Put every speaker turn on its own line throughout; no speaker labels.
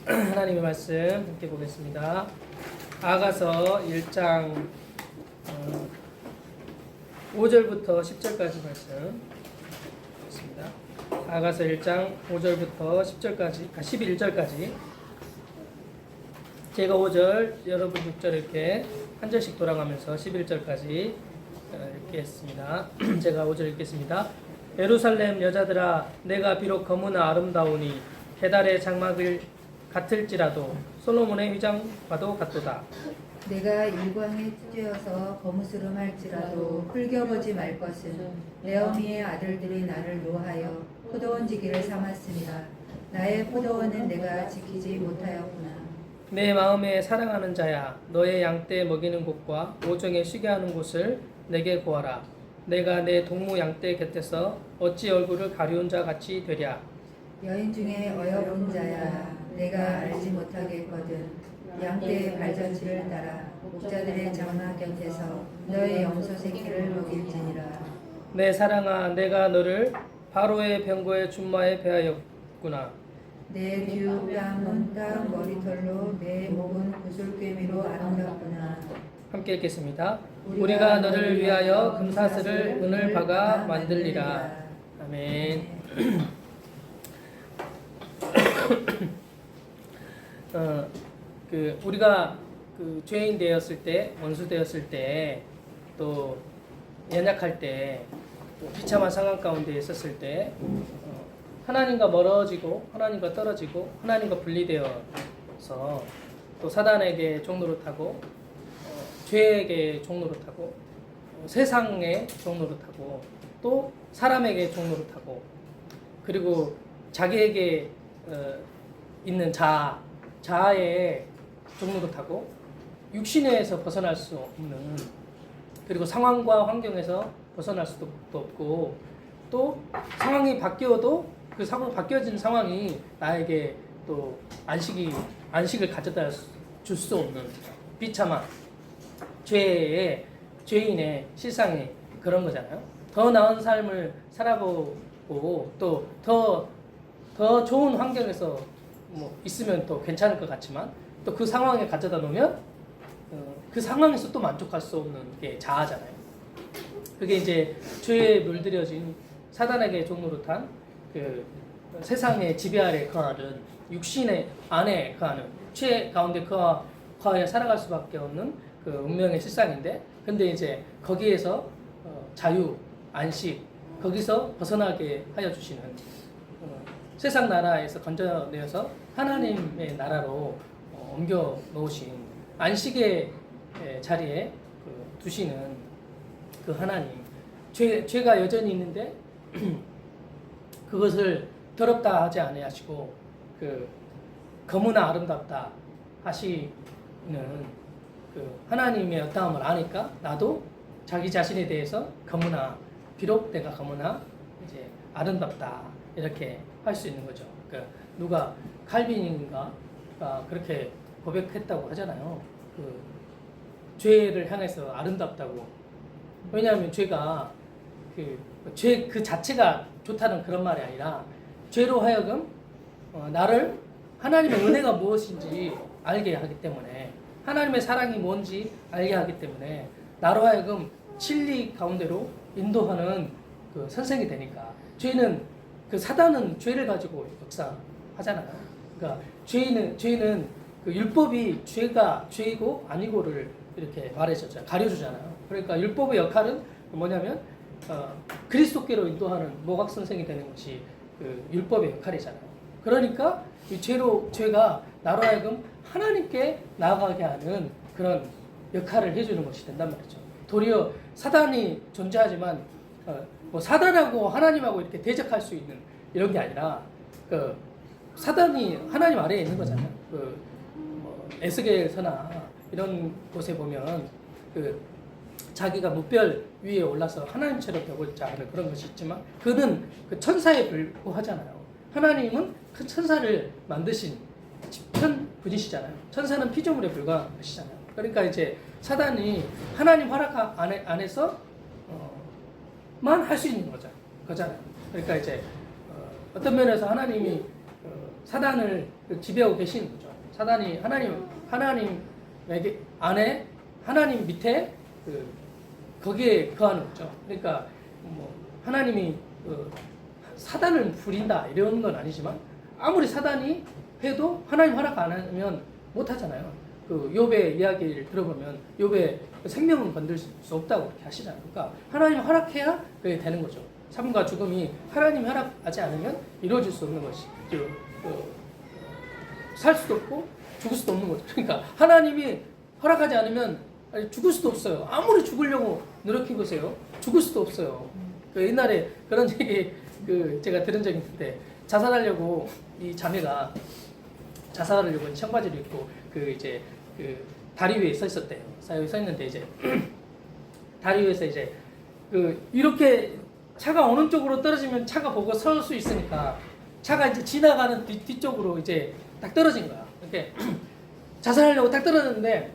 하나님의 말씀 함께 보겠습니다. 아가서 1장 5절부터 10절까지 말씀 보겠습니다. 아가서 1장 5절부터 10절까지, 11절까지 제가 5절, 여러분 6절 이렇게 한 절씩 돌아가면서 11절까지 읽겠습니다. 제가 5절 읽겠습니다. 예루살렘 여자들아, 내가 비록 거무나 아름다우니 계달의 장막을 같을지라도 솔로몬의 휘장과도 같도다.
내가 일광에 찢어서 거무스름할지라도 흘겨보지 말 것은 레어미의 아들들이 나를 노하여 포도원 지기를 삼았습니다. 나의 포도원은 내가 지키지 못하였구나.
내 마음에 사랑하는 자야, 너의 양떼 먹이는 곳과 오정에 쉬게 하는 곳을 내게 구하라. 내가 내 동무 양떼 곁에서 어찌 얼굴을 가리운 자 같이 되랴.
여인 중에 어여쁜 자야, 내가 알지 못하겠거든. 양떼의 발자취를 따라 목자들의 장막 곁에서 너의 염소 새끼를 먹일지니라.
내 사랑아, 내가 너를 바로의 병거의 준마에 배하였구나.
내 듀뺨은 딱 머리털로 내 목은 구슬꿰미로 아름답구나.
함께 읽겠습니다. 우리가 너를 위하여 금사슬을 은을 박아 만들리라. 아멘. 우리가 죄인 되었을 때, 원수 되었을 때, 또 연약할 때, 또 비참한 상황 가운데 있었을 때, 하나님과 멀어지고, 하나님과 떨어지고, 하나님과 분리되어서 또 사단에게 종노릇하고, 죄에게 종노릇하고, 세상에 종노릇하고, 또 사람에게 종노릇하고, 그리고 자기에게 있는 자아에 종노릇하고, 육신에서 벗어날 수 없는, 그리고 상황과 환경에서 벗어날 수도 없고, 또 상황이 바뀌어도 그 바뀌어진 상황이 나에게 또 안식을 가져다 줄 수 없는 비참한 죄인의 실상이 그런 거잖아요. 더 나은 삶을 살아보고 또 더 좋은 환경에서 있으면 또 괜찮을 것 같지만 또 그 상황에 가져다 놓으면 그 상황에서 또 만족할 수 없는 게 자아잖아요. 그게 이제 죄에 물들여진 사단에게 종노릇한 그 세상의 지배 아래 거하는 육신의 안에 거하는 죄 가운데 거하여 살아갈 수밖에 없는 그 운명의 실상인데, 근데 이제 거기에서 자유, 안식, 거기서 벗어나게 하여 주시는 세상 나라에서 건져내어서 하나님의 나라로 옮겨 놓으신 안식의 자리에 두시는 그 하나님. 죄가 여전히 있는데 그것을 더럽다 하지 아니하시고 거무나 아름답다 하시는 그 하나님의 어떠함을 아니까 나도 자기 자신에 대해서 거무나, 비록 내가 거무나 이제 아름답다 이렇게 할 수 있는 거죠. 그러니까 누가 칼빈인가 그렇게 고백했다고 하잖아요. 그 죄를 향해서 아름답다고. 왜냐하면 죄가 죄 그 자체가 좋다는 그런 말이 아니라 죄로 하여금 나를 하나님의 은혜가 무엇인지 알게 하기 때문에, 하나님의 사랑이 뭔지 알게 하기 때문에 나로 하여금 진리 가운데로 인도하는 그 선생이 되니까. 사단은 죄를 가지고 역사하잖아요. 그러니까 죄는 그 율법이 죄가 죄이고 아니고를 이렇게 말해주잖아요. 가려주잖아요. 그러니까 율법의 역할은 뭐냐면 그리스도께로 인도하는 모각 선생이 되는 것이 그 율법의 역할이잖아요. 그러니까 이 죄가 나로 하여금 하나님께 나아가게 하는 그런 역할을 해주는 것이 된단 말이죠. 도리어 사단이 존재하지만 사단하고 하나님하고 이렇게 대적할 수 있는 이런 게 아니라 사단이 하나님 아래에 있는 거잖아요. 에스겔서나 이런 곳에 보면 자기가 무별 위에 올라서 하나님처럼 되고자 하는 그런 것이 있지만 그는 그 천사에 불과하잖아요. 하나님은 그 천사를 만드신 편 분이시잖아요. 천사는 피조물에 불과한 것이잖아요. 그러니까 이제 사단이 하나님 허락 안에서 만 할 수 있는 거잖아요. 그러니까 이제 어떤 면에서 하나님이 사단을 지배하고 계시는 거죠. 사단이 하나님에게 안에 하나님 밑에 거기에 거하는 거죠. 그러니까 뭐 하나님이 사단을 부린다 이런 건 아니지만 아무리 사단이 해도 하나님 허락 안 하면 못 하잖아요. 그 욥의 이야기를 들어보면 욥의 생명은 건들 수 없다고 그렇게 하시잖아요. 그러니까 하나님 허락해야 그게 되는 거죠. 삶과 죽음이 하나님 허락하지 않으면 이루어질 수 없는 것이 살 수도 없고 죽을 수도 없는 거죠. 그러니까 하나님이 허락하지 않으면 죽을 수도 없어요. 아무리 죽으려고 노력해 보세요. 죽을 수도 없어요. 그 옛날에 그런 얘기 제가 들은 적이 있는데 자살하려고 이 자매가 자살하려고 청바지를 입고 다리 위에 서 있었대요. 서 있는데 이제 다리 위에서 이제 이렇게 차가 오는 쪽으로 떨어지면 차가 보고 설 수 있으니까 차가 이제 지나가는 뒤쪽으로 이제 딱 떨어진 거야. 이렇게 자살하려고 딱 떨어졌는데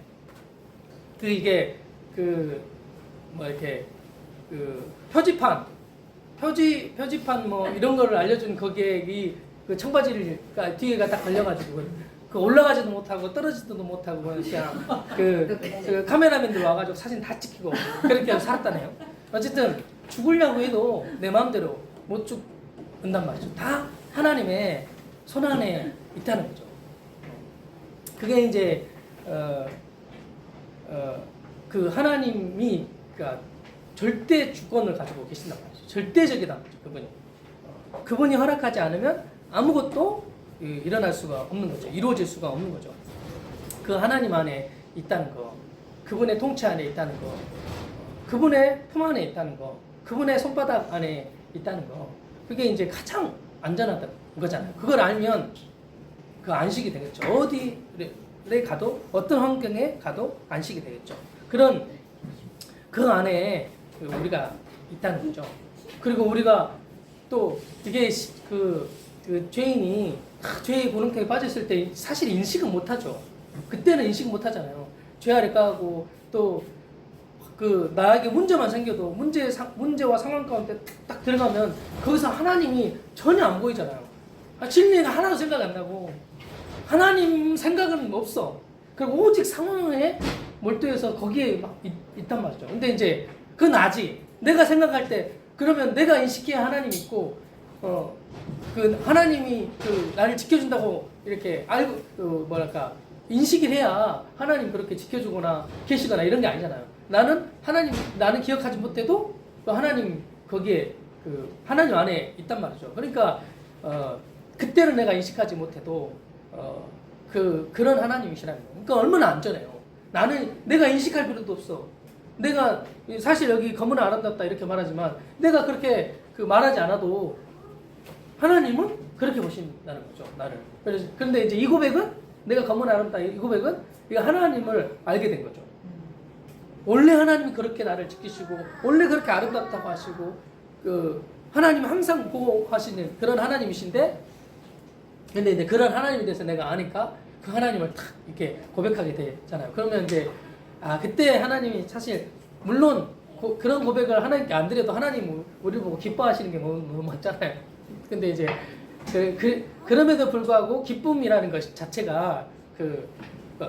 이게 이렇게 표지판 뭐 이런 거를 알려준 거기에 그 청바지를 뒤에가 딱 걸려가지고 올라가지도 못하고 떨어지지도 못하고 그냥 그 카메라맨들 와가지고 사진 다 찍히고 그렇게 살았다네요. 어쨌든 죽으려고 해도 내 마음대로 못 죽는단 말이죠. 다 하나님의 손 안에 있다는 거죠. 그게 이제 그 하나님이 그러니까 절대 주권을 가지고 계신단 말이죠. 절대적이다는 거죠. 그분이 허락하지 않으면 아무것도 일어날 수가 없는 거죠. 이루어질 수가 없는 거죠. 그 하나님 안에 있다는 거, 그분의 통치 안에 있다는 거, 그분의 품 안에 있다는 거, 그분의 손바닥 안에 있다는 거, 그게 이제 가장 안전하다는 거잖아요. 그걸 알면 그 안식이 되겠죠. 어디에 가도 어떤 환경에 가도 안식이 되겠죠. 그런 그 안에 우리가 있다는 거죠. 그리고 우리가 또 이게 그 죄인이 죄의 구렁텅이에 빠졌을 때 사실 인식은 못하죠. 그때는 인식 못하잖아요. 죄 아래 까고 또 나에게 문제만 생겨도 문제와 상황 가운데 딱 들어가면 거기서 하나님이 전혀 안 보이잖아요. 진리가 하나도 생각 안 나고 하나님 생각은 없어. 그리고 오직 상황에 몰두해서 거기에 막 있단 말이죠. 근데 이제 그 나지. 내가 생각할 때 그러면 내가 인식해야 하나님이 있고 그 하나님이 나를 지켜준다고 이렇게 알고 인식을 해야 하나님 그렇게 지켜주거나 계시거나 이런 게 아니잖아요. 나는 기억하지 못해도 하나님 거기에 하나님 안에 있단 말이죠. 그러니까 그때는 내가 인식하지 못해도 그런 하나님이시라는 거예요. 그러니까 얼마나 안전해요. 내가 인식할 필요도 없어. 내가 사실 여기 검은 아름답다 이렇게 말하지만 내가 그렇게 말하지 않아도 하나님은 그렇게 보신다는 거죠. 나를. 그런데 이제 이 고백은 내가 검은 아름답다 이 고백은 이거 하나님을 알게 된 거죠. 원래 하나님이 그렇게 나를 지키시고 원래 그렇게 아름답다고 하시고 하나님 항상 보호하시는 그런 하나님이신데 근데 이제 그런 하나님에 대해서 내가 아니까 그 하나님을 탁 이렇게 고백하게 되잖아요. 그러면 이제 그때 하나님이 사실 물론 그런 고백을 하나님께 안 드려도 하나님 우리 보고 기뻐하시는 게 너무 맞잖아요. 근데 이제 그럼에도 불구하고 기쁨이라는 것 자체가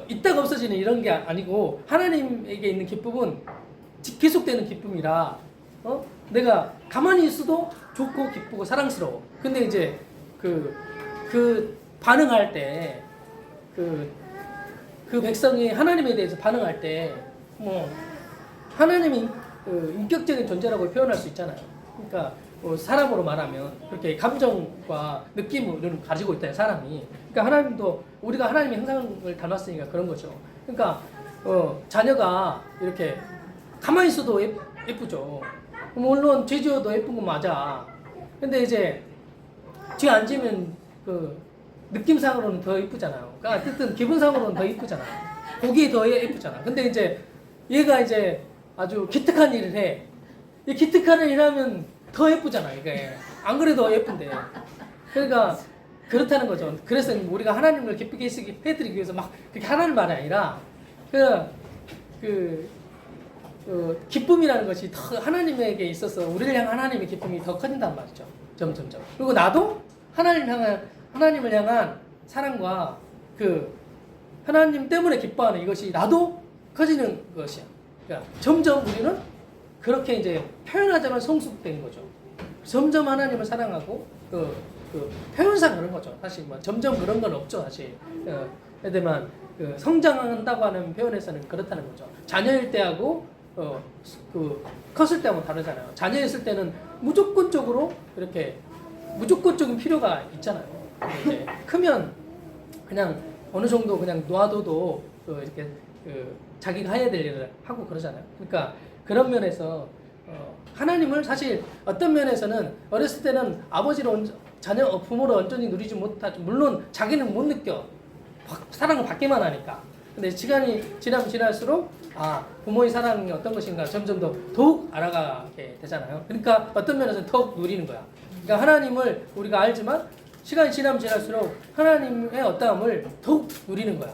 있다가 없어지는 이런 게 아니고 하나님에게 있는 기쁨은 계속되는 기쁨이라 내가 가만히 있어도 좋고 기쁘고 사랑스러워. 근데 이제 그 반응할 때 그 백성이 하나님에 대해서 반응할 때 하나님이 인격적인 존재라고 표현할 수 있잖아요. 그러니까 사람으로 말하면 그렇게 감정과 느낌을 가지고 있다는 사람이. 그러니까 하나님도 우리가 하나님의 형상을 닮았으니까 그런 거죠. 그러니까 자녀가 이렇게 가만히 있어도 예쁘죠. 물론 죄 지어도 예쁜 건 맞아. 근데 이제 죄 안 지면 느낌상으로는 더 예쁘잖아요. 그러니까 어쨌든 기분상으로는 더 예쁘잖아요. 보기에 더 예쁘잖아. 근데 이제 얘가 이제 아주 기특한 일을 해. 이 기특한 일을 하면 더 예쁘잖아. 이게 안 그래도 예쁜데. 그러니까 그렇다는 거죠. 그래서 우리가 하나님을 기쁘게 해드리기 위해서 막 그렇게 하라는 말이 아니라 기쁨이라는 것이 더 하나님에게 있어서 우리를 향한 하나님의 기쁨이 더 커진단 말이죠. 점점점. 그리고 나도 하나님 향한 하나님을 향한 사랑과 그 하나님 때문에 기뻐하는 이것이 나도 커지는 것이야. 그러니까 점점 우리는 그렇게 이제 표현하자면 성숙된 거죠. 점점 하나님을 사랑하고 표현상 그런 거죠. 사실 뭐 점점 그런 건 없죠. 사실 애들만 성장한다고 하는 표현에서는 그렇다는 거죠. 자녀일 때하고 그 컸을 때하고 다르잖아요. 자녀였을 때는 무조건적으로 이렇게 무조건적인 필요가 있잖아요. 이제 크면 그냥 어느 정도 그냥 놔둬도 이렇게 자기가 해야 될 일을 하고 그러잖아요. 그러니까 그런 면에서 하나님을 사실 어떤 면에서는 어렸을 때는 아버지를 부모를 온전히 누리지 못하죠. 물론 자기는 못 느껴. 사랑을 받기만 하니까. 근데 시간이 지나면 지날수록 부모의 사랑이 어떤 것인가 점점 더욱 알아가게 되잖아요. 그러니까 어떤 면에서는 더욱 누리는 거야. 그러니까 하나님을 우리가 알지만 시간이 지나면 지날수록 하나님의 어떠함을 더욱 누리는 거야.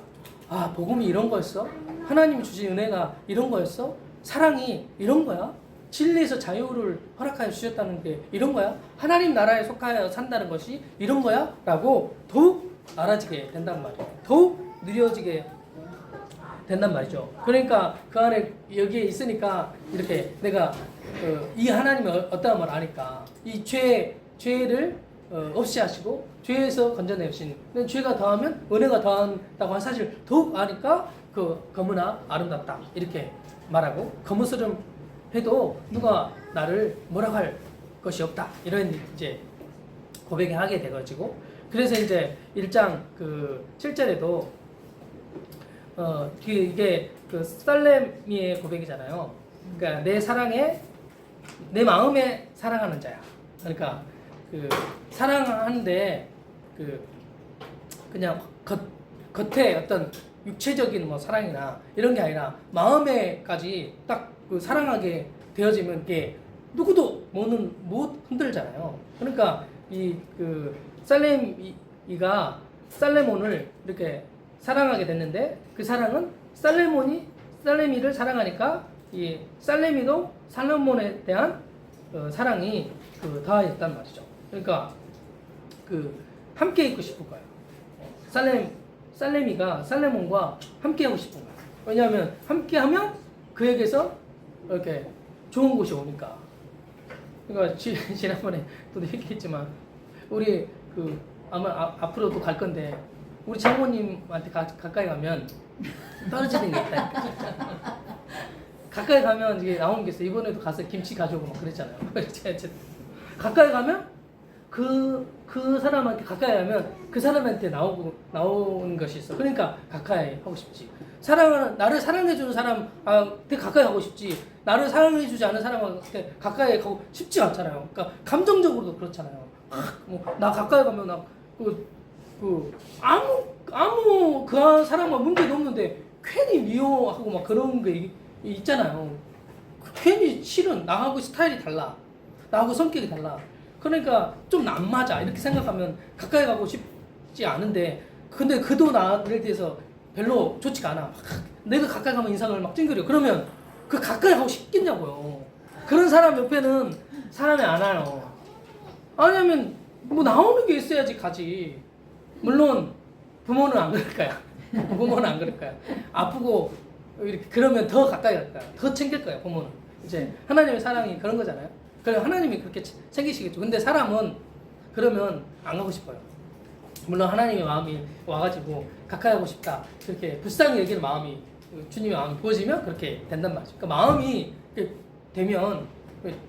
복음이 이런 거였어? 하나님이 주신 은혜가 이런 거였어? 사랑이 이런 거야? 진리에서 자유를 허락하여 주셨다는 게 이런 거야? 하나님 나라에 속하여 산다는 것이 이런 거야? 라고 더욱 알아지게 된단 말이에요. 더욱 느려지게 된단 말이죠. 그러니까 그 안에 여기에 있으니까 이렇게 내가 이 하나님의 어떠함을 아니까 이 죄를 없이 하시고 죄에서 건져내신 죄가 더하면 은혜가 더한다고 한 사실 더욱 아니까 거무나 아름답다 이렇게 말하고 거무스름 해도 누가 나를 뭐라고 할 것이 없다 이런 이제 고백을 하게 돼가지고 그래서 이제 1장 7절에도 이게 살레미의 고백이잖아요. 그러니까 내 마음에 사랑하는 자야. 그러니까 사랑하는데 그냥 겉에 어떤 육체적인 뭐 사랑이나 이런 게 아니라 마음에까지 딱 사랑하게 되어지면 이게 누구도 못 흔들잖아요. 그러니까 살레미가 살레몬을 이렇게 사랑하게 됐는데 그 사랑은 살레미를 사랑하니까 이 살레미도 살레몬에 대한 사랑이 더하였단 말이죠. 그러니까 함께 있고 싶은 거예요. 살레미가 살레몬과 함께 하고 싶은 거예요. 왜냐하면 함께 하면 그에게서 이렇게 좋은 곳이 오니까. 그러니까 지난번에 또 얘기했지만 우리 아마 앞으로도 갈 건데 우리 장모님한테 가까이 가면 떨어지는 게 있다니까. 가까이 가면 이게 나오는 게 있어. 이번에도 가서 김치 가져오고 막 그랬잖아요. 가까이 가면 그 사람한테 가까이 가면 그 사람한테 나오는 것이 있어. 그러니까 가까이 하고 싶지. 나를 사랑해주는 사람한테 가까이 가고 싶지. 나를 사랑해주지 않는 사람한테 가까이 가고 싶지 않잖아요. 그러니까 감정적으로도 그렇잖아요. 나 가까이 가면 아무 그 사람과 문제도 없는데 괜히 미워하고 막 그런 게 있잖아요. 괜히 싫은 나하고 스타일이 달라. 나하고 성격이 달라. 그러니까 좀 안 맞아 이렇게 생각하면 가까이 가고 싶지 않은데 근데 그도 나에 대해서 별로 좋지가 않아. 내가 가까이 가면 인상을 막 찡그려. 그러면 가까이 가고 싶겠냐고요. 그런 사람 옆에는 사람이 안 와요. 아니면 뭐 나오는 게 있어야지 가지. 물론 부모는 안 그럴 거야. 부모는 안 그럴 거야. 아프고 이렇게 그러면 더 가까이 갈 거야. 더 챙길 거야. 부모는 이제 하나님의 사랑이 그런 거잖아요. 그래 하나님이 그렇게 챙기시겠죠. 근데 사람은 그러면 안 가고 싶어요. 물론 하나님의 마음이 와가지고 가까이 하고 싶다 그렇게 불쌍히 여기는 마음이 주님의 마음이 부어지면 그렇게 된단 말이죠. 그러니까 마음이 되면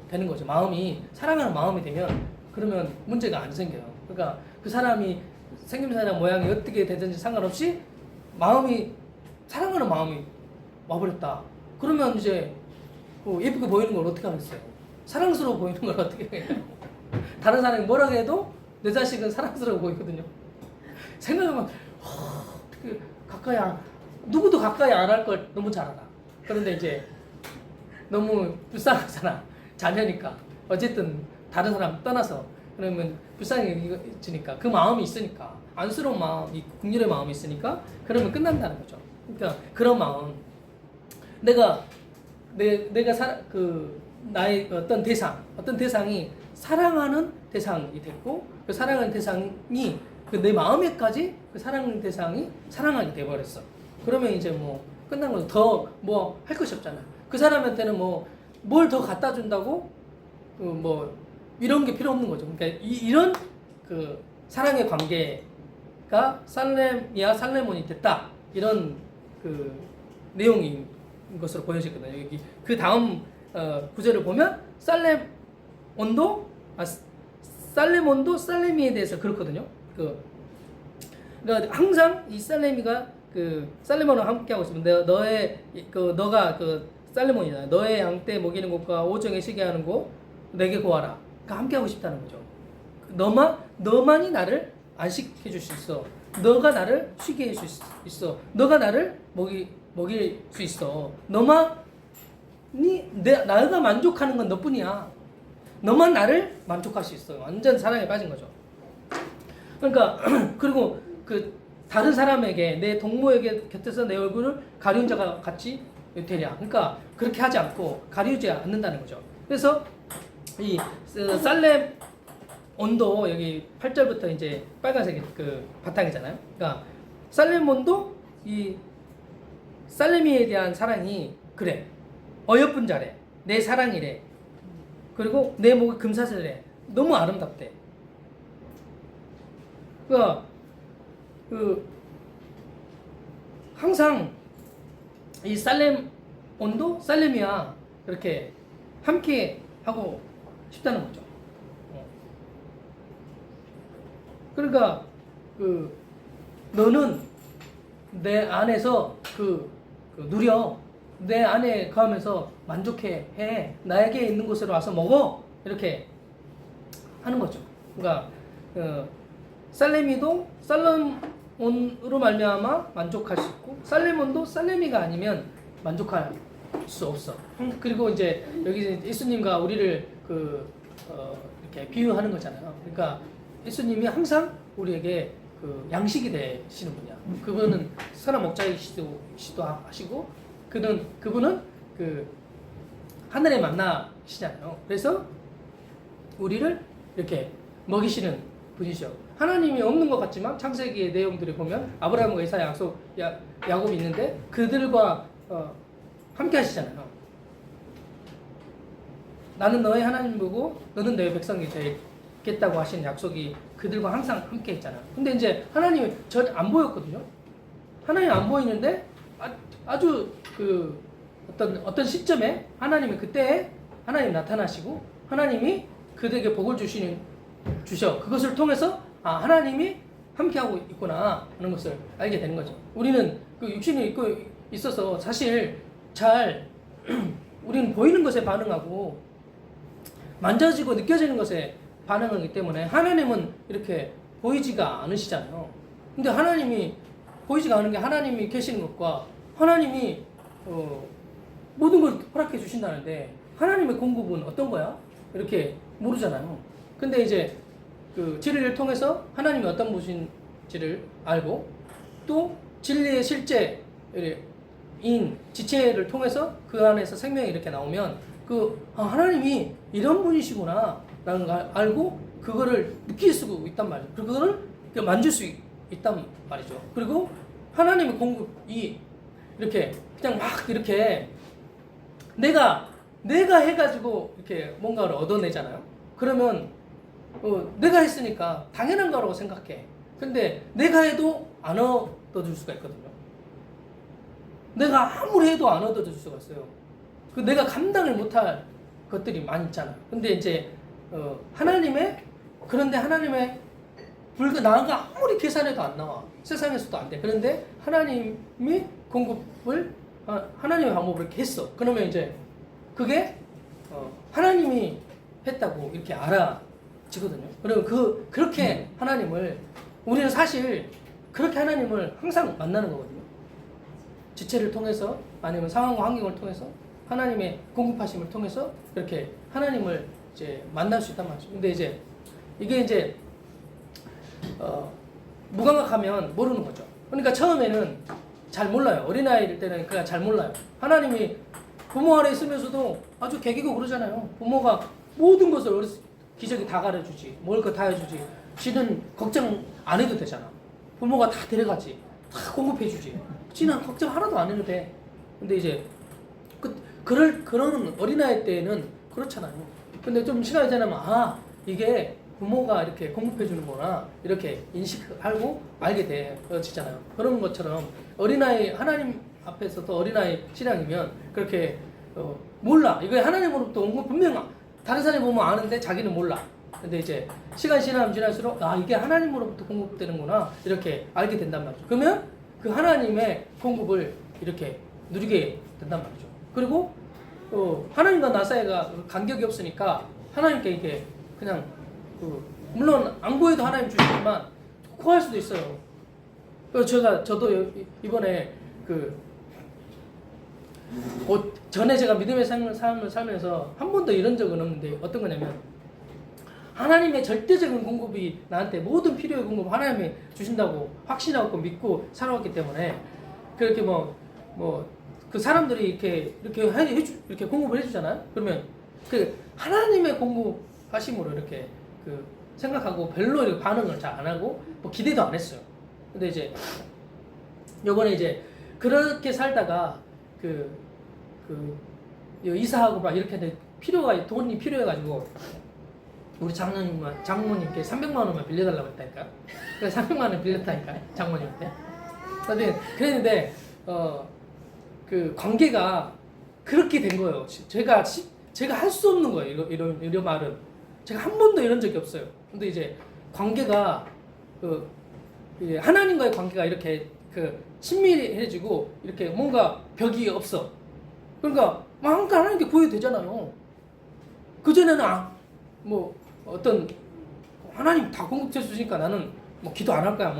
되는 거죠. 마음이 사랑하는 마음이 되면 그러면 문제가 안 생겨요. 그러니까 그 사람이 생김새나 모양이 어떻게 되든지 상관없이 사랑하는 마음이 와버렸다. 그러면 이제 예쁘게 보이는 걸 어떻게 하겠어요? 사랑스러워 보이는 걸 어떻게 해요? 다른 사람이 뭐라고 해도 내 자식은 사랑스러워 보이거든요. 생각하면 어떻게 누구도 가까이 안 할 걸 너무 잘 알아. 그런데 이제 너무 불쌍하잖아. 자녀니까. 어쨌든 다른 사람 떠나서 그러면 불쌍해지니까 그 마음이 있으니까 안쓰러운 마음, 이 국률의 마음이 있으니까 그러면 끝난다는 거죠. 그러니까 그런 마음 내가 나의 어떤 대상이 사랑하는 대상이 됐고 그 사랑하는 대상이 그 내 마음에까지 그 사랑 대상이 사랑하게 돼버렸어. 그러면 이제 뭐 끝난 거죠. 더 뭐 할 것이 없잖아. 그 사람한테는 뭐 뭘 더 갖다 준다고 뭐 이런 게 필요 없는 거죠. 그러니까 이런 그 사랑의 관계가 살렘이야 살레몬이 됐다. 이런 그 내용인 것으로 보여지거든요. 여기 그 다음 구절을 보면 살레몬도 살레미에 대해서 그렇거든요. 그러니까 항상 이 살레미가 그 살레몬과 함께하고 있으면 너가 그 살레몬이잖아요. 너의 양떼 먹이는 곳과 오정에 쉬게 하는 곳 내게 구하라. 그러니까 함께하고 싶다는 거죠. 너만이 나를 안식해 줄 수 있어. 너가 나를 쉬게 해줄 수 있어. 너가 나를 먹일 수 있어. 나가 만족하는 건 너뿐이야. 너만 나를 만족할 수 있어. 완전 사랑에 빠진 거죠. 그러니까 그리고 그 다른 사람에게 내 동무에게 곁에서 내 얼굴을 가리운 자가 같이 되랴. 그러니까 그렇게 하지 않고 가리우지 않는다는 거죠. 그래서 이 살렘온도 여기 8절부터 이제 빨간색 그 바탕이잖아요. 그러니까 살렘온도 이 살레미에 대한 사랑이 그래. 어여쁜 자래. 내 사랑이래. 그리고 내 목이 금사슬래. 너무 아름답대. 그러니까 항상 이 살렘온도 살레미와 이렇게 함께 하고 싶다는 거죠. 그러니까 너는 내 안에서 누려. 내 안에 거하면서 만족해. 나에게 있는 곳으로 와서 먹어. 이렇게 하는 거죠. 그러니까 살레미도 살레몬으로 말미암아 만족할 수 있고 살레몬도 살레미가 아니면 만족할 수 없어. 그리고 이제 여기 예수님과 우리를 이렇게 비유하는 거잖아요. 그러니까 예수님이 항상 우리에게 그 양식이 되시는 분이야. 그분은 사람 목자이시도 하시고 그분은 그 하늘의 만나시잖아요. 그래서 우리를 이렇게 먹이시는 분이죠. 하나님이 없는 것 같지만 창세기의 내용들을 보면 아브라함과 이삭, 야곱이 있는데 그들과 함께 하시잖아요. 나는 너의 하나님이고 너는 너의 백성이 되겠다고 하신 약속이 그들과 항상 함께 했잖아요. 근데 이제 하나님이 전혀 안 보였거든요. 하나님이 안 보이는데 아주 그 어떤 시점에 하나님이 그때에 하나님 나타나시고 하나님이 그들에게 복을 주셔. 그것을 통해서 하나님이 함께하고 있구나 하는 것을 알게 되는 거죠. 우리는 그 육신이 있고 있어서 사실 우리는 보이는 것에 반응하고 만져지고 느껴지는 것에 반응하기 때문에 하나님은 이렇게 보이지가 않으시잖아요. 근데 하나님이 보이지가 않은 게 하나님이 계시는 것과 하나님이 모든 걸 허락해 주신다는데 하나님의 공급은 어떤 거야? 이렇게 모르잖아요. 근데 이제 그 진리를 통해서 하나님이 어떤 분인지를 알고 또 진리의 실제인 지체를 통해서 그 안에서 생명이 이렇게 나오면 하나님이 이런 분이시구나 라는 걸 알고 그거를 느낄 수 있단 말이죠. 그리고 그거를 만질 수 있단 말이죠. 그리고 하나님의 공급이 이렇게 그냥 막 이렇게 내가 해가지고 이렇게 뭔가를 얻어내잖아요. 그러면 내가 했으니까 당연한 거라고 생각해. 근데 내가 해도 안 얻어줄 수가 있거든요. 내가 아무리 해도 안 얻어줄 수가 있어요. 내가 감당을 못할 것들이 많이 있잖아요. 근데 이제 그런데 하나님의 나가 아무리 계산해도 안 나와. 세상에서도 안 돼. 그런데 하나님이 공급을 하나님의 방법을 이렇게 했어. 그러면 이제 그게 하나님이 했다고 이렇게 알아지거든요. 그리고 그렇게 하나님을 우리는 사실 그렇게 하나님을 항상 만나는 거거든요. 지체를 통해서 아니면 상황과 환경을 통해서 하나님의 공급하심을 통해서 이렇게 하나님을 이제 만날 수 있단 말이죠. 근데 이제 이게 이제 무감각하면 모르는 거죠. 그러니까 처음에는 잘 몰라요. 어린아이일 때는 그냥 잘 몰라요. 하나님이 부모 아래 있으면서도 아주 개기고 그러잖아요. 부모가 모든 것을 기저귀 다 가려주지. 먹을 거 다 해주지. 지는 걱정 안 해도 되잖아. 부모가 다 데려가지. 다 공급해주지. 지난 걱정 하나도 안 해도 돼. 근데 이제 그런 어린아이 때는 그렇잖아요. 근데 좀 시간이 지나면 아 이게 부모가 이렇게 공급해주는구나 이렇게 인식하고 알게 되어지잖아요. 그런 것처럼 어린아이 하나님 앞에서도 어린아이 신앙이면 그렇게 몰라. 이거 하나님으로부터 온 거 분명 다른 사람이 보면 아는데 자기는 몰라. 근데 이제 시간이 지날수록 아 이게 하나님으로부터 공급되는구나 이렇게 알게 된단 말이죠. 그러면 그 하나님의 공급을 이렇게 누리게 된단 말이죠. 그리고 하나님과 나 사이가 간격이 없으니까 하나님께 이게 그냥 물론 안 구해도 하나님 주시지만 구할 수도 있어요. 그래서 저도 이번에 전에 제가 믿음의 삶을 살면서 한 번도 이런 적은 없는데 어떤 거냐면 하나님의 절대적인 공급이 나한테 모든 필요의 공급 하나님이 주신다고 확신하고 믿고 살아왔기 때문에 그렇게 그 사람들이 이렇게 공급을 해주잖아요. 그러면 그 하나님의 공급하심으로 이렇게 생각하고 별로 이렇게 반응을 잘 안 하고 뭐 기대도 안 했어요. 근데 이제 요번에 이제 그렇게 살다가 이사하고 막 이렇게 돈이 필요해가지고 우리 장모님께 300만 원만 빌려달라고 했다니까. 그래서 300만 원 빌렸다니까 장모님한테. 그랬는데 그 관계가 그렇게 된 거예요. 제가 할 수 없는 거예요. 이런 말은 제가 한 번도 이런 적이 없어요. 근데 이제 관계가 하나님과의 관계가 이렇게 친밀해지고 이렇게 뭔가 벽이 없어. 그러니까 항상 하나님께 구해도 되잖아요. 그 전에는 어떤 하나님 다 공급해 주시니까 나는 뭐 기도 안 할 거야,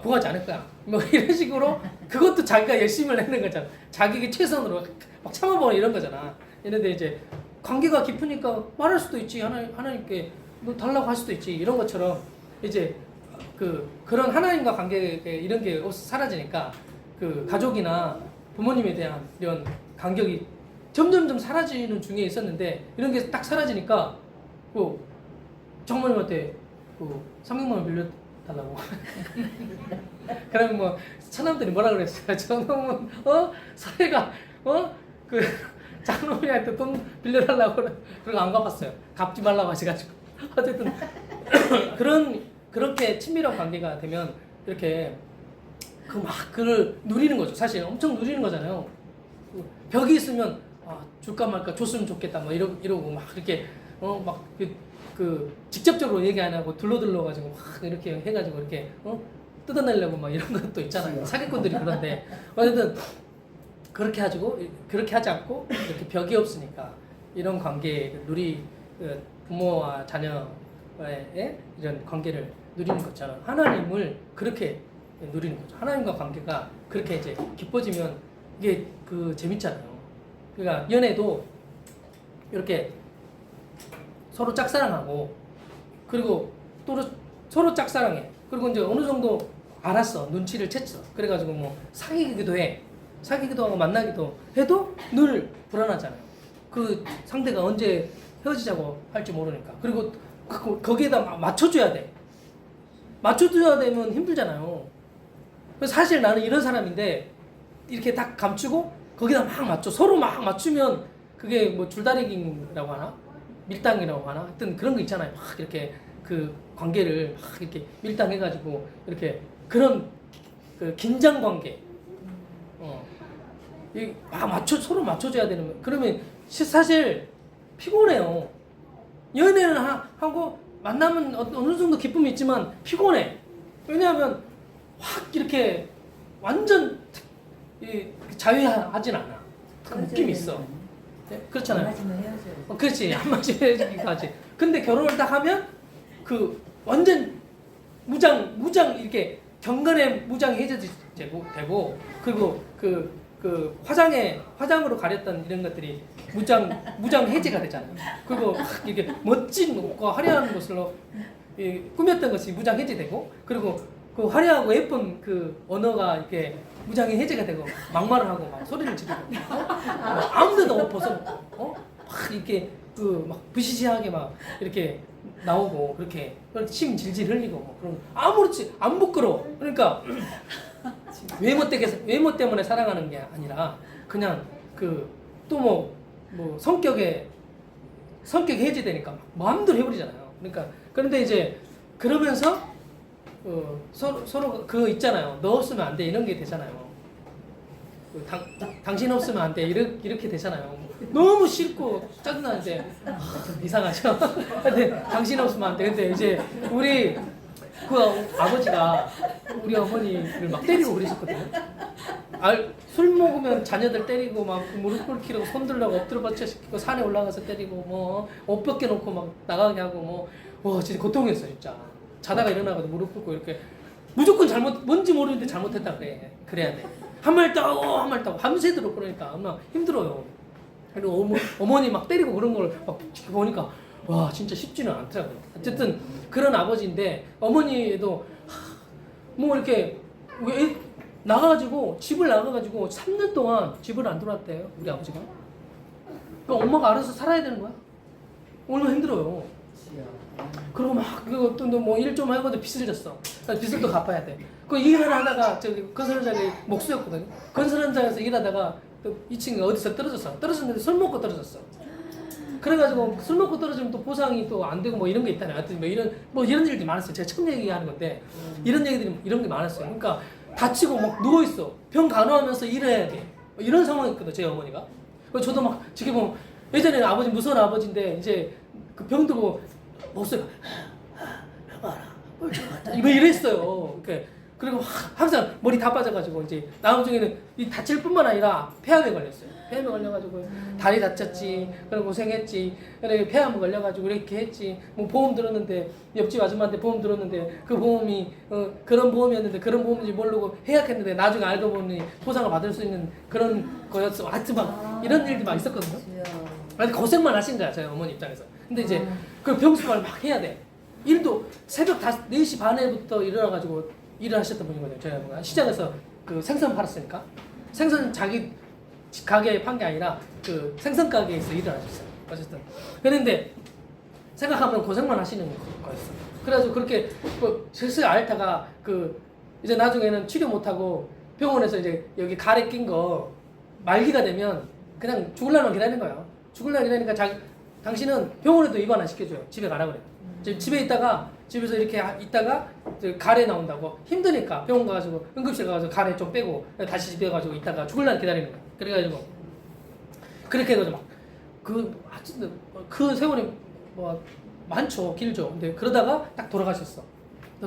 구하지 않을 거야, 이런 식으로 그것도 자기가 열심히 내는 거잖아. 자기가 최선으로 막 참아보는 이런 거잖아. 이런데 이제 관계가 깊으니까 말할 수도 있지. 하나님께 뭐 달라고 할 수도 있지. 이런 것처럼 이제 그런 하나님과 관계 이런 게 사라지니까 가족이나 부모님에 대한 이런 간격이 점점점 사라지는 중에 있었는데 이런 게 딱 사라지니까 장모님한테 300만 원 빌려달라고. 그러면 뭐 처남들이 뭐라 그랬어요? 저놈은 사회가 장모님한테 돈 빌려달라고 그러고 안 갚았어요. 갚지 말라고 하셔가지고. 어쨌든 그렇게 친밀한 관계가 되면 이렇게 그를 누리는 거죠. 사실 엄청 누리는 거잖아요. 벽이 있으면 줄까 말까 줬으면 좋겠다 이러고 막 이렇게 직접적으로 얘기 안 하고 둘러가지고 막 이렇게 해가지고 이렇게 뜯어내려고 막 이런 것도 있잖아요. 사기꾼들이 그런데 어쨌든 그렇게 하지 않고 이렇게 벽이 없으니까 이런 관계 부모와 자녀의 이런 관계를 누리는 것처럼 하나님을 그렇게 누리는 거죠. 하나님과 관계가 그렇게 이제 깊어지면 이게 재밌잖아요. 그러니까 연애도 이렇게 서로 짝사랑하고 그리고 또 서로 짝사랑해. 그리고 이제 어느 정도 알았어. 눈치를 챘어. 그래가지고 뭐 사귀기도 하고 만나기도 해도 늘 불안하잖아요. 그 상대가 언제 헤어지자고 할지 모르니까. 그리고 거기에다 맞춰줘야 돼. 맞춰줘야 되면 힘들잖아요. 그래서 사실 나는 이런 사람인데 이렇게 딱 감추고 거기다 막 맞춰. 서로 막 맞추면 그게 뭐 줄다리기라고 하나? 밀당이라고 하나? 하여튼 그런 거 있잖아요. 막 이렇게 관계를 막 이렇게 밀당해가지고 이렇게 그런 긴장 관계. 막 서로 맞춰줘야 되는. 그러면 사실 피곤해요. 연애는 하고 만나면 어느 정도 기쁨이 있지만 피곤해. 왜냐하면 확 이렇게 완전 자유하진 않아. 느낌이 있어. 네? 그렇잖아요. 그렇지. 한 마디면 헤어지기까지. 근데 결혼을 딱 하면 완전 무장 이렇게 경건의 무장이 해제되고 그리고 화장으로 가렸던 이런 것들이 무장 해제가 되잖아요. 그리고 이렇게 멋진 옷과 화려한 것으로 꾸몄던 것이 무장 해제되고 그리고 그 화려하고 예쁜 언어가 이렇게 무장이 해제가 되고 막말을 하고 막 소리를 지르고 아무데나 옷 벗어 막 이렇게 막 부시시하게 막 이렇게 나오고 그렇게 침 질질 흘리고 뭐 그런 아무렇지 안 부끄러워. 그러니까 외모 때문에 사랑하는 게 아니라 그냥 그 또 뭐 성격이 해지되니까 마음대로 해버리잖아요. 그러니까 그런데 이제 그러면서 서로 그 있잖아요. 너 없으면 안 돼 이런 게 되잖아요. 당신 없으면 안 돼 이렇게 되잖아요. 너무 싫고 짜증나는데 이상하죠. 근데 당신 없으면 안 돼. 근데 이제 우리 그 아버지가 우리 어머니를 막 때리고 그러셨거든요. 술 먹으면 자녀들 때리고 막 무릎 꿇기로 손 들라고 엎드려 받쳐 시키고 산에 올라가서 때리고 뭐 옷 벗겨놓고 막 나가게 하고 와 진짜 고통이었어요 진짜. 자다가 일어나가지고 무릎 꿇고 이렇게 무조건 뭔지 모르는데 잘못했다 그래야 돼. 한 말 따고 밤새도록 그러니까 얼마나 힘들어요. 그리고 어머니 막 때리고 그런 걸 막 보니까 와 진짜 쉽지는 않더라고요. 어쨌든 그런 아버지인데 어머니도 뭐 이렇게 집을 나가가지고 3년 동안 집을 안 들어왔대요 우리 아버지가. 그러니까 엄마가 알아서 살아야 되는 거야. 얼마나 힘들어요. 그리고 막 그것도 뭐 일 좀 하고도 빚을 졌어. 빚을 또 갚아야 돼. 그 일을 하다가 저기 건설 현장에 목수였거든요. 건설 현장에서 일하다가 또 2층에 어디서 떨어졌는데 술 먹고 떨어졌어. 그래가지고 술 먹고 떨어지면 또 보상이 또 안 되고 뭐 이런 게 있다네. 하여튼 뭐 이런 일들이 많았어요. 제가 처음 얘기하는 건데 이런 게 많았어요. 그러니까 다치고 막 누워 있어. 병 간호하면서 일해야 돼. 이런 상황이었거든 제 어머니가. 그래서 저도 막 지켜보면 예전에는 아버지 무서운 아버지인데 이제 그 병 두고 목소리가 해봐라 뭐 이랬어요. 그리고 항상 머리 다 빠져가지고 이제 나중에는 이 다칠 뿐만 아니라 폐암에 걸렸어요. 폐암에 걸려가지고 다리 다쳤지, 그리고 고생했지, 그리고 폐암 걸려가지고 이렇게 했지. 뭐 보험 들었는데 옆집 아줌마한테 보험 들었는데 그 보험이 그런 보험이었는데 그런 보험인지 모르고 해약했는데 나중에 알고 보니 보상을 받을 수 있는 그런 거였어. 하여튼 막 이런 일들이 막 있었거든요. 아주 고생만 하신 거야 저희 어머니 입장에서. 근데 이제 그 병수발을 막 해야 돼. 일도 새벽 4시 반에부터 일어나가지고 일을 하셨던 분이거든요. 저희 어머니가 시장에서 그 생선 팔았으니까 생선 자기 가게에 판 게 아니라 그 생선 가게에서 일을 하셨어요. 어쨌든 그런데 생각하면 고생만 하시는 거였어. 그래가지고 그렇게 뭐 슬슬 앓다가 그 이제 나중에는 치료 못하고 병원에서 이제 여기 가래 낀 거 말기가 되면 그냥 죽을날만 기다리는 거예요. 죽을날 기다리니까 당신은 병원에도 입원 안 시켜줘요. 집에 가라 그래요. 집에 있다가 집에서 이렇게 있다가 가래 나온다고 힘드니까 병원 가가지고 응급실 가가지고 가래 좀 빼고 다시 집에 가가지고 있다가 죽을날 기다리는 거예요. 그래가지고 그렇게 해가지고 그 세월이 뭐 많죠, 길죠. 근데 그러다가 딱 돌아가셨어.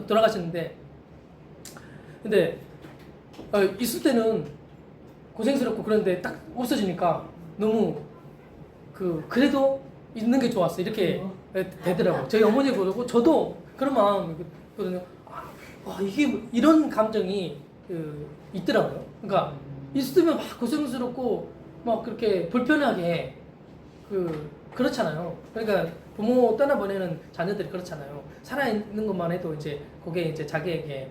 돌아가셨는데 근데 있을 때는 고생스럽고 그런데 딱 없어지니까 너무 그래도 있는 게 좋았어. 이렇게 되더라고. 저희 어머니 그러고 저도 그런 마음이거든요. 이게 이런 감정이 있더라고요. 그러니까 있으면 막 고생스럽고 막 그렇게 불편하게 그렇잖아요. 그러니까 부모 떠나보내는 자녀들이 그렇잖아요. 살아있는 것만 해도 이제 그게 이제 자기에게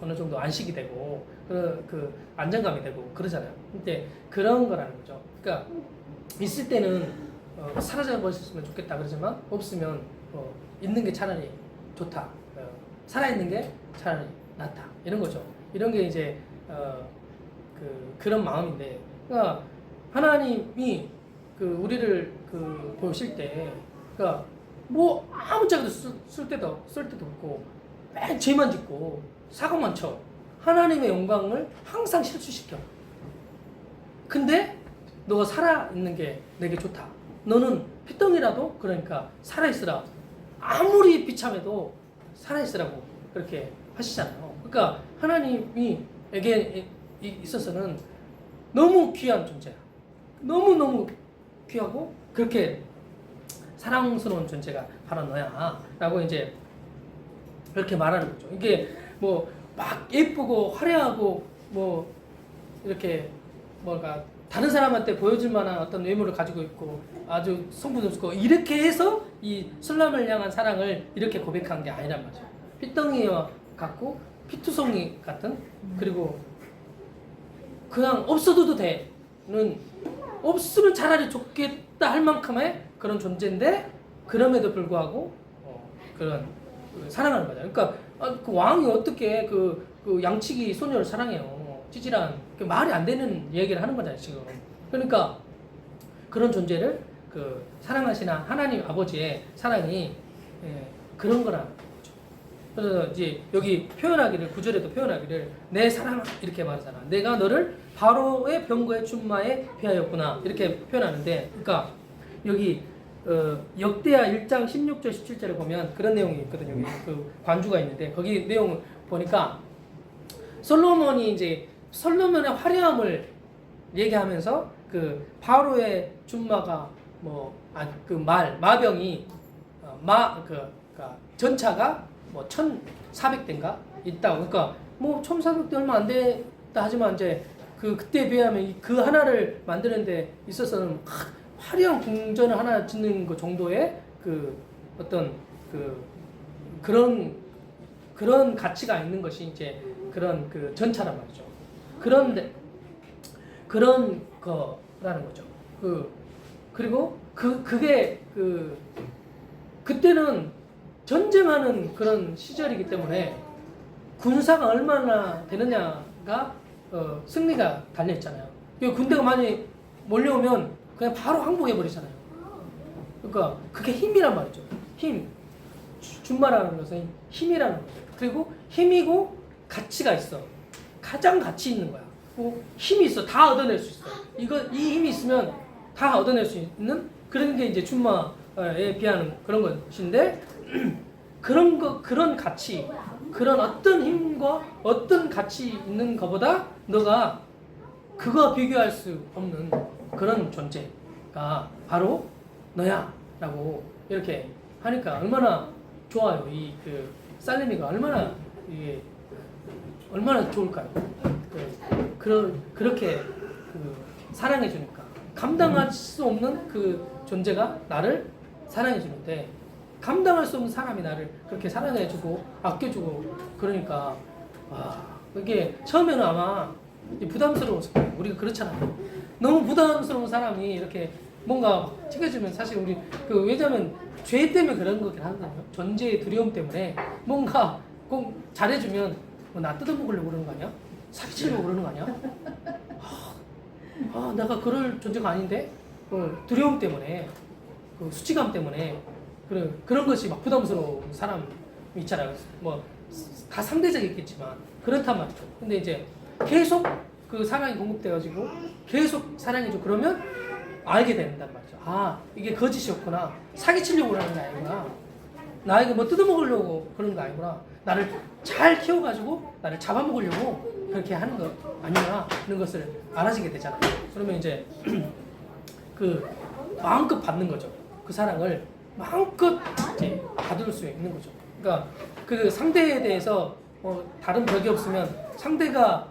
어느 정도 안식이 되고 그 안정감이 되고 그러잖아요. 근데 그런 거라는 거죠. 그러니까 있을 때는 사라져 버렸으면 좋겠다 그러지만 없으면 있는 게 차라리 좋다. 살아있는 게 차라리 낫다. 이런 거죠. 이런 게 이제 그런 마음인데, 그러니까 하나님이 우리를 보실 때, 그러니까 뭐 아무짝에도 쓸 데도 없고 맨 죄만 짓고 사고만 쳐. 하나님의 영광을 항상 실추시켜. 근데 너가 살아있는 게 내게 좋다. 너는 피덩이라도 그러니까 살아있으라. 아무리 비참해도 살아있으라고 그렇게 하시잖아요. 그러니까 하나님에게 있어서는 너무 귀한 존재야. 너무너무 귀하고 그렇게 사랑스러운 존재가 바로 너야 라고 이제 그렇게 말하는 거죠. 이게 뭐 막 예쁘고 화려하고 뭐 이렇게 뭔가 다른 사람한테 보여줄 만한 어떤 외모를 가지고 있고 아주 성분없고 이렇게 해서 이 술람을 향한 사랑을 이렇게 고백한 게 아니란 말이죠. 피덩이와 같고 피투성이 같은, 그리고 그냥 없어도 돼는 없으면 차라리 좋겠다 할 만큼의 그런 존재인데, 그럼에도 불구하고 그런 사랑하는 거잖아요. 그러니까 그 왕이 어떻게 그 양치기 소녀를 사랑해요? 찌질한 그 말이 안 되는 얘기를 하는 거잖아요 지금. 그러니까 그런 존재를 그 사랑하시는 하나님 아버지의 사랑이 그런 거라는 거죠. 그래서 이제 여기 표현하기를 9절에도 표현하기를 내 사랑아 이렇게 말하잖아. 내가 너를 바로의 병거의 춘마에 피하였구나 이렇게 표현하는데, 그러니까 여기 역대하 1장 16절 17절에 보면 그런 내용이 있거든요. 여기 그 관주가 있는데 거기 내용을 보니까 솔로몬이 이제 솔로몬의 화려함을 얘기하면서 그 바로의 춘마가 마병이 그러니까 전차가 1,400대인가 있다고. 그러니까 1,400대 얼마 안 됐다 하지만 이제 그때 비하면 그 하나를 만드는데 있어서는 화려한 궁전을 하나 짓는 그 정도의 그 어떤 그런 가치가 있는 것이 이제 그런 그 전차란 말이죠. 그런데 그런 거라는 거죠. 그리고 그게 그때는 전쟁하는 그런 시절이기 때문에 군사가 얼마나 되느냐가 승리가 달려 있잖아요. 군대가 많이 몰려오면 그냥 바로 항복해 버리잖아요. 그러니까 그게 힘이란 말이죠. 힘. 준마라는 것은 힘이라는 거죠. 그리고 힘이고 가치가 있어. 가장 가치 있는 거야. 힘이 있어. 다 얻어낼 수 있어. 이 힘이 있으면 다 얻어낼 수 있는 그런 게 이제 준마에 비하는 그런 것인데, 그런 가치, 그런 어떤 힘과 어떤 가치 있는 것보다 너가 그거 비교할 수 없는 그런 존재가 바로 너야 라고 이렇게 하니까 얼마나 좋아요. 살레미가 얼마나 좋을까요? 그렇게 사랑해 주니까 감당할 수 없는 그 존재가 나를 사랑해 주는데, 감당할 수 없는 사람이 나를 그렇게 사랑해 주고 아껴주고 그러니까 이게 처음에는 아마 부담스러웠을 거예요. 우리가 그렇잖아요. 너무 부담스러운 사람이 이렇게 뭔가 챙겨주면 사실 우리 왜냐면 죄 때문에 그런 거긴 하거든요. 존재의 두려움 때문에 뭔가 꼭 잘해주면 나 뜯어먹으려고 그러는 거 아니야? 사기치려고 그러는 거 아니야? 내가 그럴 존재가 아닌데 두려움 때문에 수치감 때문에 그런 것이 막 부담스러운 사람 있잖아요. 다 상대적이겠지만 그렇단 말이죠. 근데 이제 계속 그 사랑이 공급돼가지고 계속 사랑해줘. 그러면 알게 된단 말이죠. 이게 거짓이었구나. 사기치려고 그러는 게 아니구나. 나에게 뜯어먹으려고 그러는 거 아니구나. 나를 잘 키워가지고 나를 잡아먹으려고 그렇게 하는 거 아니구나 하는 것을 알아지게 되잖아요. 그러면 이제 마음껏 받는 거죠. 그 사랑을 마음껏 이제 받을 수 있는 거죠. 그러니까 그 상대에 대해서 다른 벽이 없으면 상대가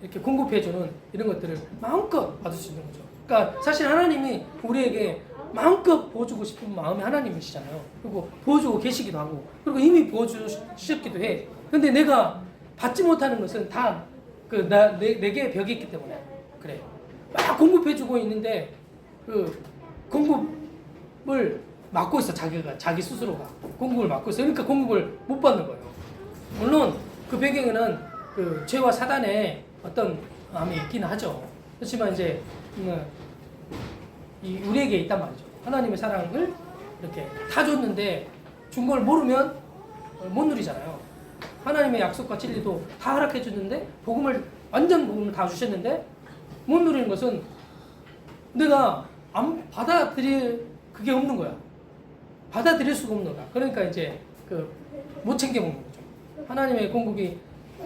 이렇게 공급해주는 이런 것들을 마음껏 받을 수 있는 거죠. 그러니까 사실 하나님이 우리에게 마음껏 보여주고 싶은 마음이 하나님이시잖아요. 그리고 보여주고 계시기도 하고, 그리고 이미 보여주셨기도 해. 근데 내가 받지 못하는 것은 다 내게 벽이 있기 때문에 그래. 막 공급해주고 있는데 공급을 막고 있어. 자기 스스로가 공급을 막고 있어. 그러니까 공급을 못 받는 거예요. 물론 그 배경에는 죄와 사단의 어떤 마음이 있긴 하죠. 그렇지만 이제 우리에게 있단 말이죠. 하나님의 사랑을 이렇게 다 줬는데 준 걸 모르면 못 누리잖아요. 하나님의 약속과 진리도 다 허락해 줬는데 복음을 다 주셨는데 못 누리는 것은 내가 안 받아들일 그게 없는 거야. 받아들일 수가 없는 거야. 그러니까 이제 못 챙겨 먹는 거죠. 하나님의 공급이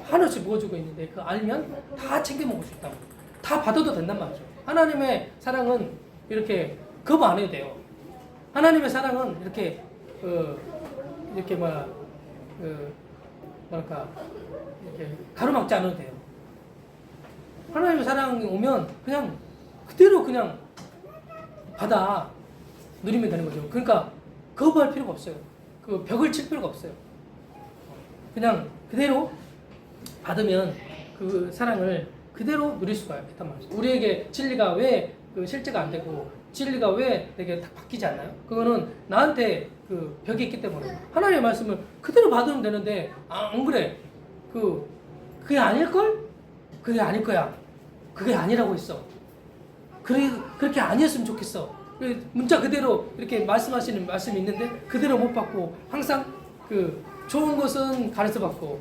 하나씩 부어주고 있는데 알면 다 챙겨 먹을 수 있다고. 다 받아도 된단 말이죠. 하나님의 사랑은 이렇게 거부 안 해도 돼요. 하나님의 사랑은 이렇게 이렇게 가로막지 않아도 돼요. 하나님의 사랑이 오면 그냥 그대로 그냥 받아 누리면 되는 거죠. 그러니까 거부할 필요가 없어요. 벽을 칠 필요가 없어요. 그냥 그대로 받으면 그 사랑을 그대로 누릴 수가 있단 말이죠. 우리에게 진리가 왜 실제가 안 되고 진리가 왜 내게 딱 바뀌지 않나요? 그거는 나한테 그 벽이 있기 때문에 하나님의 말씀을 그대로 받으면 되는데 안 그래. 그게 아닐걸? 그게 아닐 거야. 그게 아니라고 했어. 그렇게 아니었으면 좋겠어. 문자 그대로 이렇게 말씀하시는 말씀이 있는데 그대로 못 받고 항상 그 좋은 것은 가르쳐 받고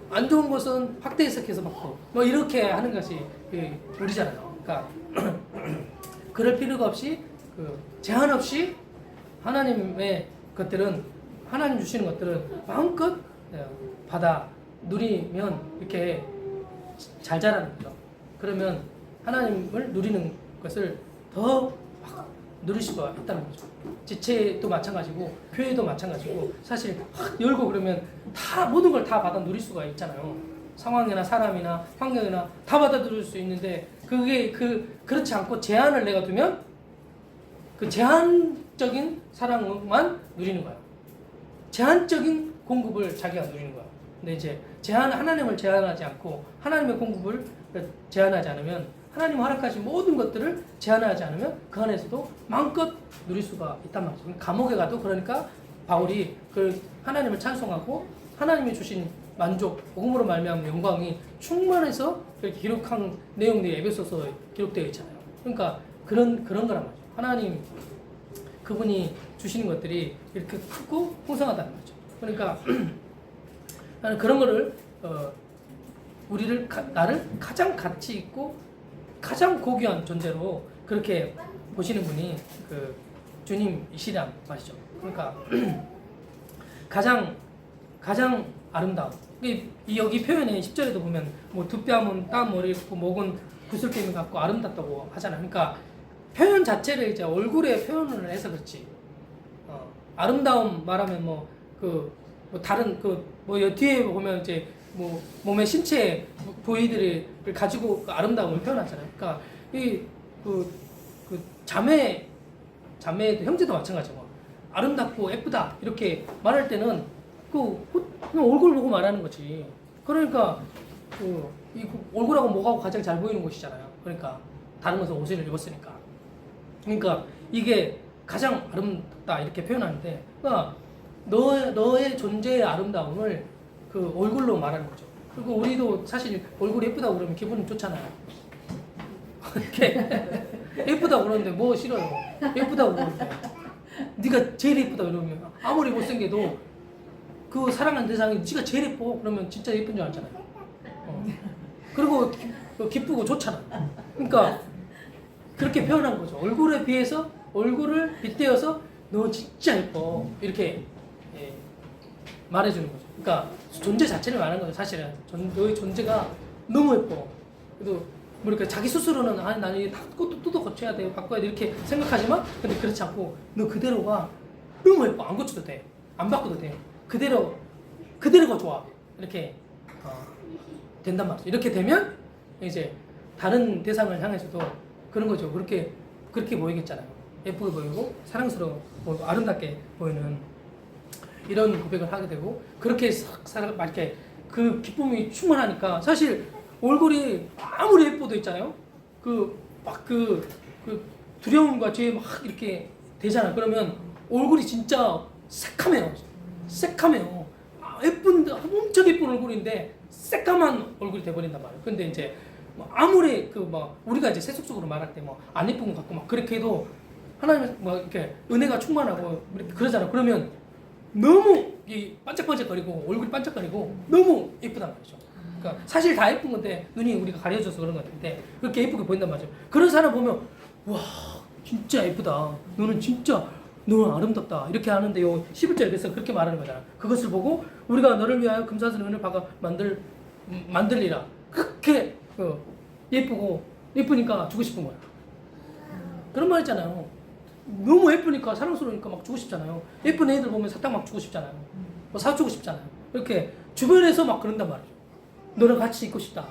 안 좋은 것은 확대 해석해서 받고 뭐 이렇게 하는 것이 우리잖아요. 그러니까 그럴 필요가 없이 제한 없이 하나님의 것들은 하나님 주시는 것들은 마음껏 받아 누리면 이렇게 잘 자라는 거죠. 그러면 하나님을 누리는 것을 더 누릴 수가 있다는 거죠. 지체도 마찬가지고 교회도 마찬가지고 사실 열고 그러면 다 모든 걸 다 받아 누릴 수가 있잖아요. 상황이나 사람이나 환경이나 다 받아 누릴 수 있는데 그게 그렇지 않고 제한을 내가 두면 그 제한적인 사랑만 누리는 거야. 제한적인 공급을 자기가 누리는 거야. 근데 이제 하나님을 제한하지 않고 하나님의 공급을 제한하지 않으면 하나님 허락하신 모든 것들을 제한하지 않으면 그 안에서도 마음껏 누릴 수가 있단 말이죠. 감옥에 가도 그러니까 바울이 그 하나님을 찬송하고 하나님이 주신 만족, 복음으로 말미암은 영광이 충만해서 이렇게 기록한 내용들이 에베소서에 기록되어 있잖아요. 그러니까 그런 거란 말이죠. 하나님 그분이 주시는 것들이 이렇게 크고 풍성하다는 거죠. 그러니까 나는 그런 거를 나를 가장 가치 있고 가장 고귀한 존재로 그렇게 보시는 분이 그 주님이시란 말이죠. 그러니까 가장 아름다운 여기 표현에 10절에도 보면 뭐 두 뺨은 땀 머리 있고 목은 구슬깨미 같고 아름답다고 하잖아. 그러니까 표현 자체를 이제 얼굴에 표현을 해서 그렇지. 아름다움 말하면 다른 뒤에 보면 이제 뭐 몸의 신체 부위들을 가지고 그 아름다움을 표현하잖아요. 그러니까 자매도 형제도 마찬가지고 아름답고 예쁘다 이렇게 말할 때는 그냥 얼굴 보고 말하는 거지. 그러니까 이 얼굴하고 목하고 가장 잘 보이는 곳이잖아요. 그러니까 다른 것은 옷을 입었으니까. 그러니까 이게 가장 아름답다 이렇게 표현하는데, 그러니까 너의 존재의 아름다움을 그 얼굴로 말하는 거죠. 그리고 우리도 사실 얼굴이 예쁘다고 그러면 기분이 좋잖아요. 이렇게 예쁘다고 그러는데 뭐 싫어요. 예쁘다고 그러는데 네가 제일 예쁘다 이러면 아무리 못생겨도 그 사랑하는 대상이 네가 제일 예뻐 그러면 진짜 예쁜 줄 알잖아요. 그리고 기쁘고 좋잖아. 그러니까 그렇게 표현한 거죠. 얼굴에 비해서 얼굴을 빗대어서 너 진짜 예뻐 이렇게 말해주는 거죠. 그러니까 존재 자체를 말하는 거죠. 사실은 너의 존재가 너무 예뻐. 그래도 뭐랄까 자기 스스로는 나는 이게 다 뜯어 고쳐야 돼, 바꿔야 돼 이렇게 생각하지만 근데 그렇지 않고 너 그대로가 너무 예뻐. 안 고쳐도 돼, 안 바꿔도 돼. 그대로가 좋아. 이렇게 된단 말이죠. 이렇게 되면 이제 다른 대상을 향해서도 그런 거죠. 그렇게 보이겠잖아요. 예쁘게 보이고 사랑스러워 보이고 아름답게 보이는 이런 고백을 하게 되고 그렇게 이렇게 그 기쁨이 충만하니까 사실 얼굴이 아무리 예뻐도 있잖아요. 그 두려움과 죄에 막 이렇게 되잖아요. 그러면 얼굴이 진짜 새카매요. 예쁜데 엄청 예쁜 얼굴인데 새까만 얼굴이 돼버린단 말이에요. 근데 이제 아무리 우리가 이제 세속적으로 말할 때 안 예쁜 것 같고 막 그렇게 해도 하나님 이렇게 은혜가 충만하고 이렇게 그러잖아요. 그러면 너무 반짝반짝거리고 얼굴이 반짝거리고 너무 예쁘단 말이죠. 그러니까 사실 다 예쁜 건데 눈이 우리가 가려져서 그런 것 같은데 그렇게 예쁘게 보인단 말이죠. 그런 사람 보면 와 진짜 예쁘다. 너는 아름답다. 이렇게 하는데 요 11절에 그래서 그렇게 말하는 거잖아. 그것을 보고 우리가 너를 위하여 금사슬 은을 박아 만들리라. 그렇게 예쁘니까 주고 싶은 거야. 그런 말 있잖아요. 너무 예쁘니까 사랑스러우니까 막 주고 싶잖아요. 예쁜 애들 보면 사탕 막 주고 싶잖아요. 사주고 싶잖아요. 이렇게 주변에서 막 그런단 말이죠. 너랑 같이 있고 싶다.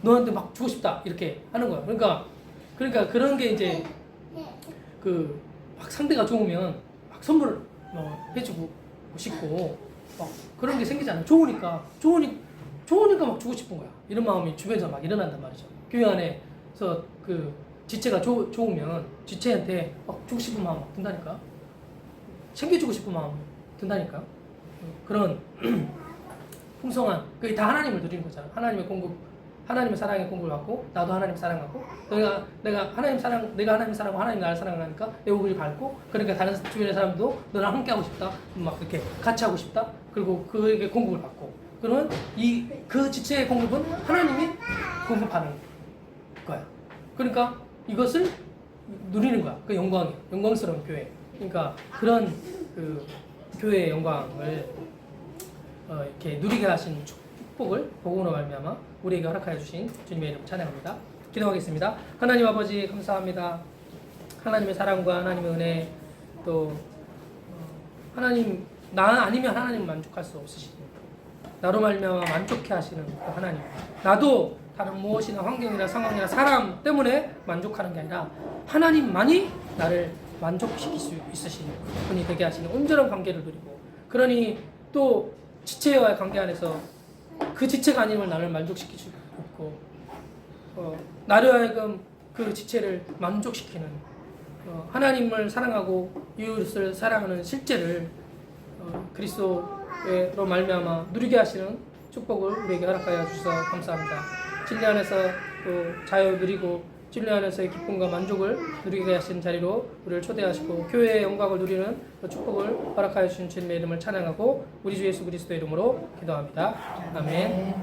너한테 막 주고 싶다. 이렇게 하는 거야. 그러니까 그런 게 이제 막 상대가 좋으면 막 선물을 해주고 싶고 막 그런 게 생기잖아요. 좋으니까 막 주고 싶은 거야. 이런 마음이 주변에서 막 일어난단 말이죠. 교회 안에서 지체가 좋으면 지체한테 주고 싶은 마음 든다니까. 챙겨주고 싶은 마음 든다니까. 그런 풍성한 그게 다 하나님을 누리는 거잖아. 하나님의 공급, 하나님의 사랑의 공급을 받고 나도 하나님 사랑하고 내가 하나님 사랑하고 하나님 나를 사랑하니까 내 얼굴이 밝고 그러니까 다른 주변의 사람도 너랑 함께 하고 싶다. 막 이렇게 같이 하고 싶다. 그리고 그에게 공급을 받고 그러면 그 지체의 공급은 하나님이 공급하는 거야. 그러니까 이것을 누리는 거야. 그 영광이야. 영광스러운 교회. 그러니까 그런 그 교회의 영광을 이렇게 누리게 하신 축복을 복음으로 말미암아 우리에게 허락하여 주신 주님의 이름 찬양합니다. 기도하겠습니다. 하나님 아버지 감사합니다. 하나님의 사랑과 하나님의 은혜 또 하나님 나 아니면 하나님 만족할 수 없으시니 나로 말미암아 만족해 하시는 그 하나님. 나도 다른 무엇이나 환경이나 상황이나 사람 때문에 만족하는 게 아니라 하나님만이 나를 만족시킬 수 있으신 분이 되게 하시는 온전한 관계를 누리고 그러니 또 지체와의 관계 안에서 그 지체가 아님을 나를 만족시킬 수 없고 나로 하여금 그 지체를 만족시키는 하나님을 사랑하고 이웃을 사랑하는 실제를 그리스도로 말미암아 누리게 하시는 축복을 우리에게 허락하여 주셔서 감사합니다. 진리 안에서 또 자유 누리고 진리 안에서의 기쁨과 만족을 누리게 하신 자리로 우리를 초대하시고 교회의 영광을 누리는 그 축복을 허락하여 주신 주님의 이름을 찬양하고 우리 주 예수 그리스도의 이름으로 기도합니다. 아멘.